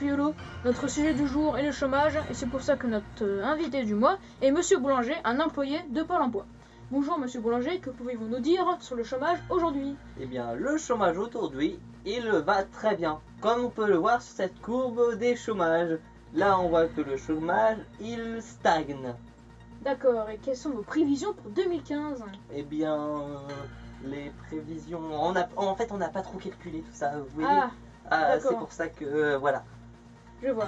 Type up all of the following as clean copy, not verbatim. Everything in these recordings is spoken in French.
Friollo. Notre sujet du jour est le chômage et c'est pour ça que notre invité du mois est Monsieur Boulanger, un employé de Pôle emploi. Bonjour Monsieur Boulanger, que pouvez-vous nous dire sur le chômage aujourd'hui? Eh bien, le chômage aujourd'hui, il va très bien. Comme on peut le voir sur cette courbe des chômages. Là, on voit que le chômage, il stagne. D'accord, et quelles sont vos prévisions pour 2015? Eh bien, les prévisions... En fait, on n'a pas trop calculé tout ça, vous voyez. C'est pour ça que... voilà. Je vois.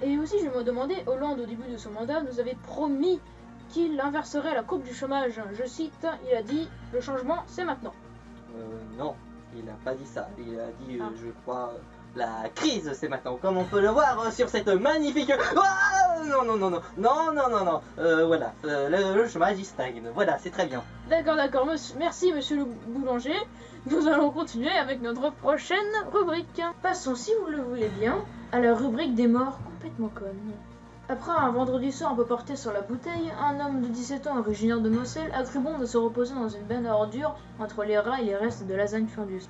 Et aussi, je me demandais, Hollande, au début de son mandat, nous avait promis qu'il inverserait la courbe du chômage. Je cite, il a dit, le changement, c'est maintenant. Non, il n'a pas dit ça. Il a dit, je crois... La crise, c'est maintenant, comme on peut le voir sur cette magnifique... Voilà, le chômage il stagne, voilà, c'est très bien. D'accord, merci Monsieur le Boulanger. Nous allons continuer avec notre prochaine rubrique. Passons, si vous le voulez bien, à la rubrique des morts complètement connes. Après un vendredi soir un peu porté sur la bouteille, un homme de 17 ans originaire de Moselle a cru bon de se reposer dans une benne à ordures entre les rats et les restes de lasagne fondue.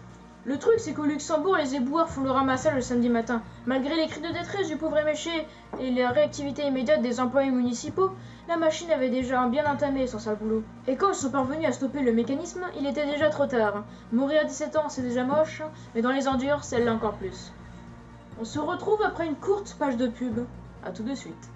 Le truc, c'est qu'au Luxembourg, les éboueurs font le ramassage le samedi matin. Malgré les cris de détresse du pauvre éméché et la réactivité immédiate des employés municipaux, la machine avait déjà bien entamé son sale boulot. Et quand ils sont parvenus à stopper le mécanisme, il était déjà trop tard. Mourir à 17 ans, c'est déjà moche, mais dans les ordures, celle-là encore plus. On se retrouve après une courte page de pub. A tout de suite.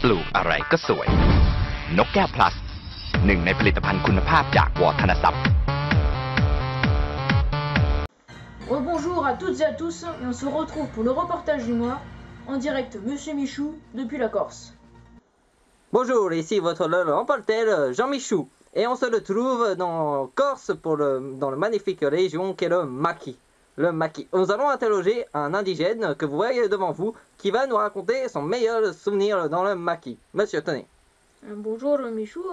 ปลูกอะไรก็สวยนกแก้วพลัสหนึ่งในผลิตภัณฑ์คุณภาพจากวอธนทรัพย์ Bonjour à toutes et à tous, et on se retrouve pour le reportage du mois, en direct Monsieur Michou, depuis la Corse. Bonjour, ici votre reporter Jean Michou, et on se retrouve dans Corse dans la magnifique région qu'est le Maquis. Le Maquis. Nous allons interroger un indigène que vous voyez devant vous, qui va nous raconter son meilleur souvenir dans le Maquis. Monsieur, tenez. Bonjour Michou,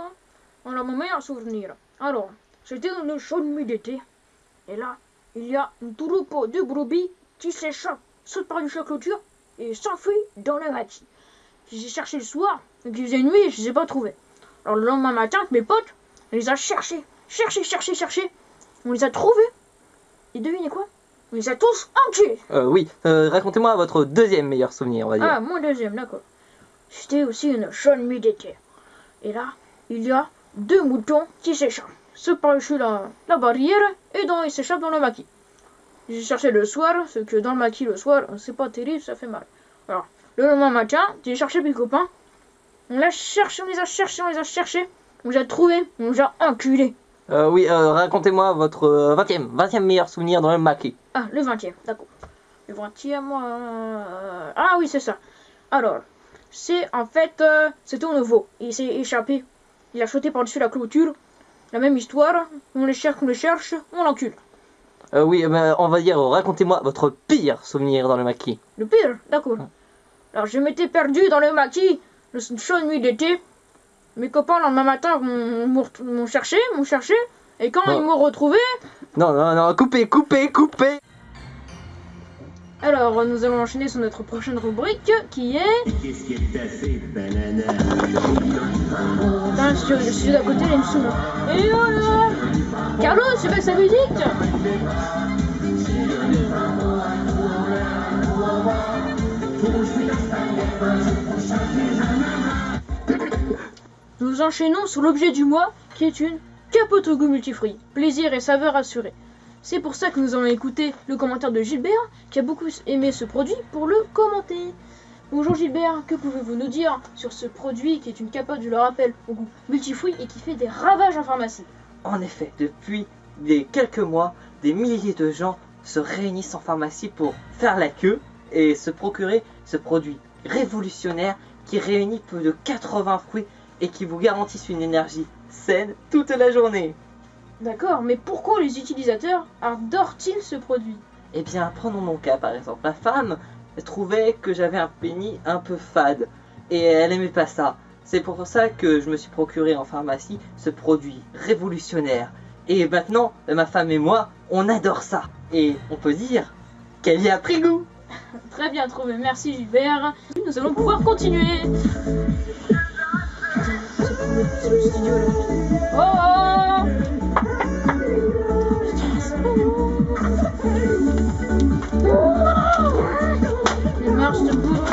alors mon meilleur souvenir. Alors, c'était une chaude nuit d'été, et là, il y a un troupeau de brebis qui s'échappe, saute par-dessus la clôture et s'enfuit dans le Maquis. J'ai cherché le soir, donc il faisait nuit et je les ai pas trouvés. Alors le lendemain matin, avec mes potes, on les a cherchés, on les a trouvés, et devinez quoi? On les a tous enculés. Oui, racontez-moi votre deuxième meilleur souvenir, on va dire. Ah, mon deuxième, d'accord. C'était aussi une chaude nuit d'été. Et là, il y a deux moutons qui s'échappent. Ceux par-dessus la barrière et ils s'échappent dans le maquis. J'ai cherché le soir, c'est que dans le maquis le soir, c'est pas terrible, ça fait mal. Alors, le lendemain matin, j'ai cherché mes copains. On les a cherchés, on les a trouvés, on les a enculés. Oui, racontez-moi votre 20e meilleur souvenir dans le Maquis. Ah, le 20e, d'accord. Le 20e, ah oui, c'est ça. Alors, c'est en fait, c'était un veau. Il s'est échappé. Il a sauté par-dessus la clôture. La même histoire. On les cherche, on l'encule. Oui, mais on va dire, racontez-moi votre pire souvenir dans le Maquis. Le pire, d'accord. Alors, je m'étais perdu dans le Maquis, une chaude nuit d'été. Mes copains, le lendemain matin, m'ont cherché, et quand ils m'ont retrouvé... Non, coupez. Alors, nous allons enchaîner sur notre prochaine rubrique, qui est... Qu'est-ce qui est passé, banana? Dans le studio d'à côté, il y a une soume. Et voilà! Carlos, c'est pas sa musique! Nous enchaînons sur l'objet du mois, qui est une capote au goût multifruits. Plaisir et saveur assurée. C'est pour ça que nous allons écouter le commentaire de Gilbert, qui a beaucoup aimé ce produit, pour le commenter. Bonjour Gilbert, que pouvez-vous nous dire sur ce produit qui est une capote, je le rappelle, au goût multifruits et qui fait des ravages en pharmacie? En effet, depuis quelques mois, des milliers de gens se réunissent en pharmacie pour faire la queue et se procurer ce produit révolutionnaire qui réunit plus de 80 fruits et qui vous garantissent une énergie saine toute la journée. D'accord, mais pourquoi les utilisateurs adorent-ils ce produit? Eh bien, prenons mon cas par exemple. Ma femme trouvait que j'avais un pénis un peu fade et elle aimait pas ça. C'est pour ça que je me suis procuré en pharmacie ce produit révolutionnaire. Et maintenant, ma femme et moi, on adore ça. Et on peut dire qu'elle y a pris goût. Très bien trouvé, merci Gilbert. Nous allons pouvoir continuer. C'est le studio là. Oh, les marches de boulot.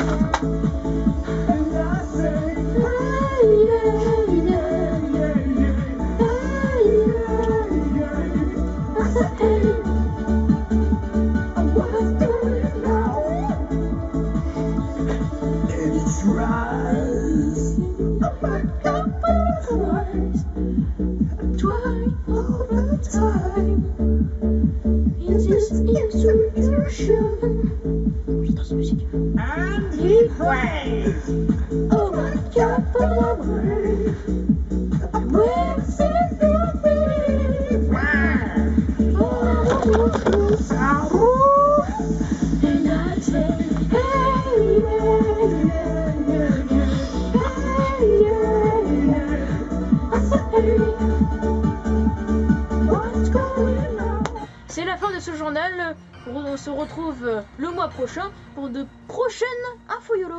J'adore cette musique. Oh my God, c'est la fin de ce journal. On se retrouve le mois prochain pour de prochaines infos YOLO.